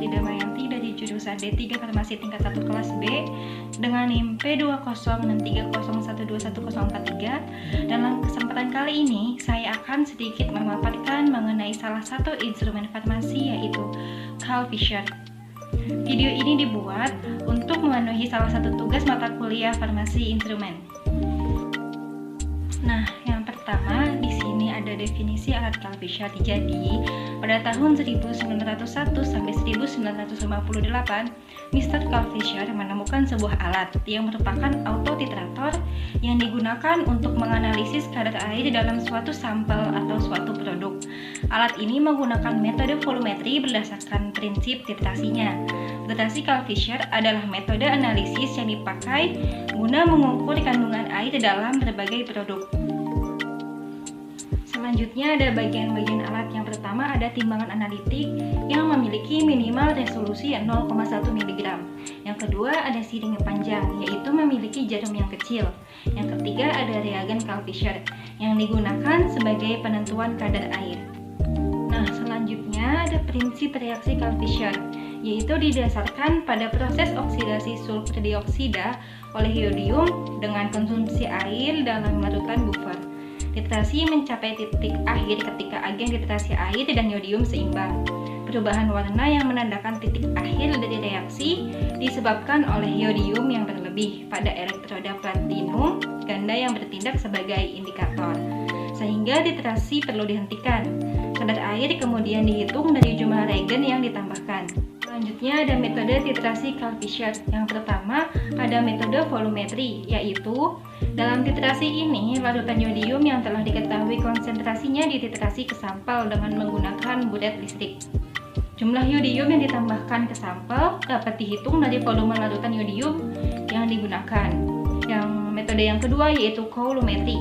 Surti Damayanti dari jurusan D3 Farmasi tingkat 1 kelas B dengan NIM P2063012143. Dalam kesempatan kali ini, saya akan sedikit memaparkan mengenai salah satu instrumen farmasi, yaitu Carl Fisher. Video ini dibuat untuk memenuhi salah satu tugas mata kuliah farmasi instrumen. Nah, yang pertama di sini ada definisi alat Carl Fisher. Jadi, pada tahun 1901 sampai 1958, Mr. Carl Fisher menemukan sebuah alat yang merupakan autotitrator yang digunakan untuk menganalisis kadar air dalam suatu sampel atau suatu produk. Alat ini menggunakan metode volumetri berdasarkan prinsip titrasinya. Titrasi Carl Fisher adalah metode analisis yang dipakai guna mengukur kandungan air dalam berbagai produk. Selanjutnya ada bagian-bagian alat. Yang pertama ada timbangan analitik yang memiliki minimal resolusi 0,1 mg. Yang kedua ada siring panjang, yaitu memiliki jarum yang kecil. Yang ketiga ada reagen Carl Fisher yang digunakan sebagai penentuan kadar air. Nah, selanjutnya ada prinsip reaksi Carl Fisher, yaitu didasarkan pada proses oksidasi sulfur dioksida oleh yodium dengan konsumsi air dalam larutan buffer. Titrasi mencapai titik akhir ketika agen titrasi air dan yodium seimbang. Perubahan warna yang menandakan titik akhir dari reaksi disebabkan oleh yodium yang berlebih pada elektroda platinum ganda yang bertindak sebagai indikator, sehingga titrasi perlu dihentikan. Kadar air kemudian dihitung dari jumlah reagen yang ditambahkan. Selanjutnya ada metode titrasi Carl Fisher. Yang pertama ada metode volumetri, yaitu dalam titrasi ini larutan yodium yang telah diketahui konsentrasinya dititrasi ke sampel dengan menggunakan buret listrik. Jumlah yodium yang ditambahkan ke sampel dapat dihitung dari volume larutan yodium yang digunakan. Metode yang kedua yaitu coulometri,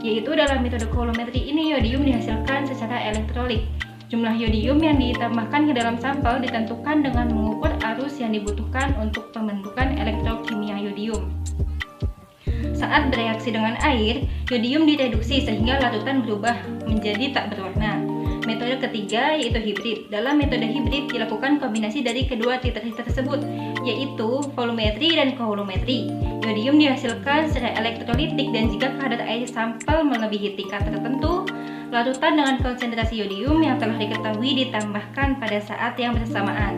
yaitu dalam metode coulometri ini yodium dihasilkan secara elektrolit. Jumlah yodium yang ditambahkan ke dalam sampel ditentukan dengan mengukur arus yang dibutuhkan untuk pembentukan elektrokimia yodium. Saat bereaksi dengan air, yodium direduksi sehingga larutan berubah menjadi tak berwarna. Metode ketiga yaitu hibrid. Dalam metode hibrid dilakukan kombinasi dari kedua titrasi tersebut, yaitu volumetri dan coulometri. Yodium dihasilkan secara elektrolitik dan jika kadar air sampel melebihi tingkat tertentu, larutan dengan konsentrasi yodium yang telah diketahui ditambahkan pada saat yang bersamaan.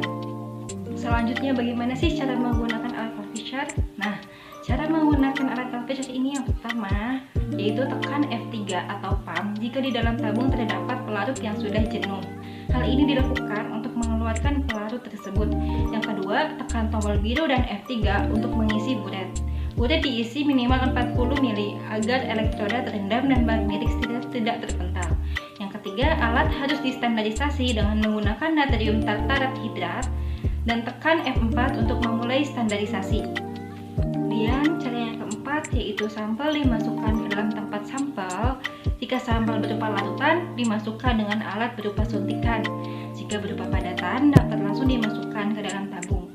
Selanjutnya, bagaimana sih cara menggunakan alat Carl Fisher? Nah, cara menggunakan alat Carl Fisher ini yang pertama yaitu tekan F3 atau pump jika di dalam tabung terdapat pelarut yang sudah jenuh. Hal ini dilakukan untuk mengeluarkan pelarut tersebut. Yang kedua, tekan tombol biru dan F3 untuk mengisi buret. Buret diisi minimal 40 mili agar elektroda terendam dan magnetik tidak terpental. Yang ketiga, alat harus distandarisasi dengan menggunakan natrium tartarat hidrat dan tekan F4 untuk memulai standarisasi. Kemudian cara yang keempat yaitu sampel dimasukkan ke dalam tempat sampel. Jika sampel berupa larutan, dimasukkan dengan alat berupa suntikan. Jika berupa padatan, dapat langsung dimasukkan ke dalam tabung.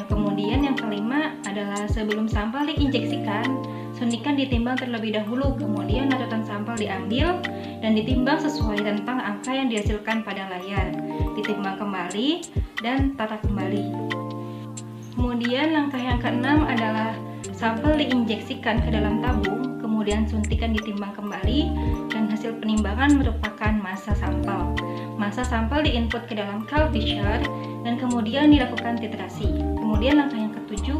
Kemudian yang kelima adalah sebelum sampel diinjeksikan, suntikan ditimbang terlebih dahulu, kemudian larutan sampel diambil dan ditimbang sesuai rentang angka yang dihasilkan pada layar, ditimbang kembali dan tata kembali. Kemudian langkah yang keenam adalah sampel diinjeksikan ke dalam tabung, kemudian suntikan ditimbang kembali dan hasil penimbangan merupakan massa sampel. Massa sampel diinput ke dalam Carl Fisher dan kemudian dilakukan titrasi. Kemudian langkah yang ketujuh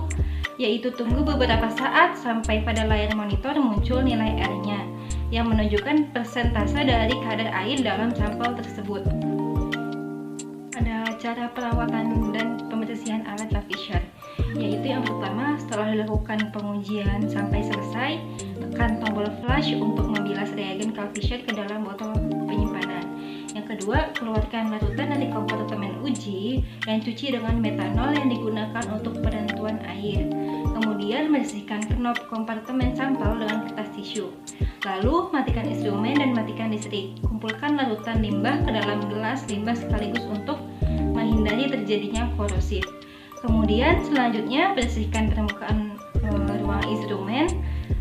yaitu tunggu beberapa saat sampai pada layar monitor muncul nilai R-nya yang menunjukkan persentase dari kadar air dalam sampel tersebut. Ada cara perawatan dan pembersihan alat Carl Fisher, yaitu yang pertama setelah dilakukan pengujian sampai selesai, tekan tombol flush untuk membilas reagen Carl Fisher ke dalam botol penyimpanan. Yang kedua, keluarkan larutan dari kompartemen uji dan cuci dengan metanol yang digunakan untuk penentuan air. Kemudian bersihkan knop kompartemen sampel dengan kertas tisu. Lalu matikan instrumen dan matikan listrik. Kumpulkan larutan limbah ke dalam gelas limbah sekaligus untuk menghindari terjadinya korosif. Kemudian selanjutnya bersihkan permukaan ruang instrumen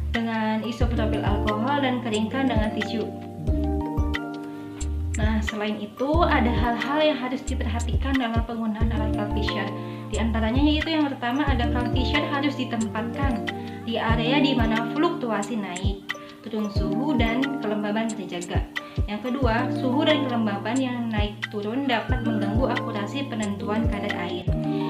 dengan isopropil alkohol dan keringkan dengan tisu. Nah, selain itu ada hal-hal yang harus diperhatikan dalam penggunaan alat CalVision. Di antaranya yaitu yang pertama ada CalVision harus ditempatkan di area di mana fluktuasi naik, turun suhu dan kelembaban terjaga. Yang kedua, suhu dan kelembaban yang naik turun dapat mengganggu akurasi penentuan kadar air.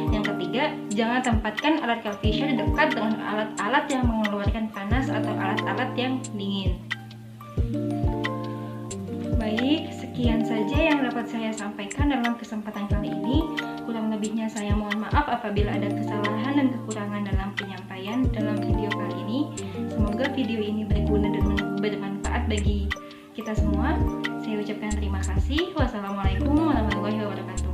Yang ketiga, jangan tempatkan alat CalVision dekat dengan alat-alat yang mengeluarkan panas atau alat-alat yang dingin. Baik, sekian saja yang dapat saya sampaikan dalam kesempatan kali ini. Kurang lebihnya saya mohon maaf apabila ada kesalahan dan kekurangan dalam penyampaian dalam video kali ini. Semoga video ini berguna dan bermanfaat bagi kita semua. Saya ucapkan terima kasih. Wassalamualaikum warahmatullahi wabarakatuh.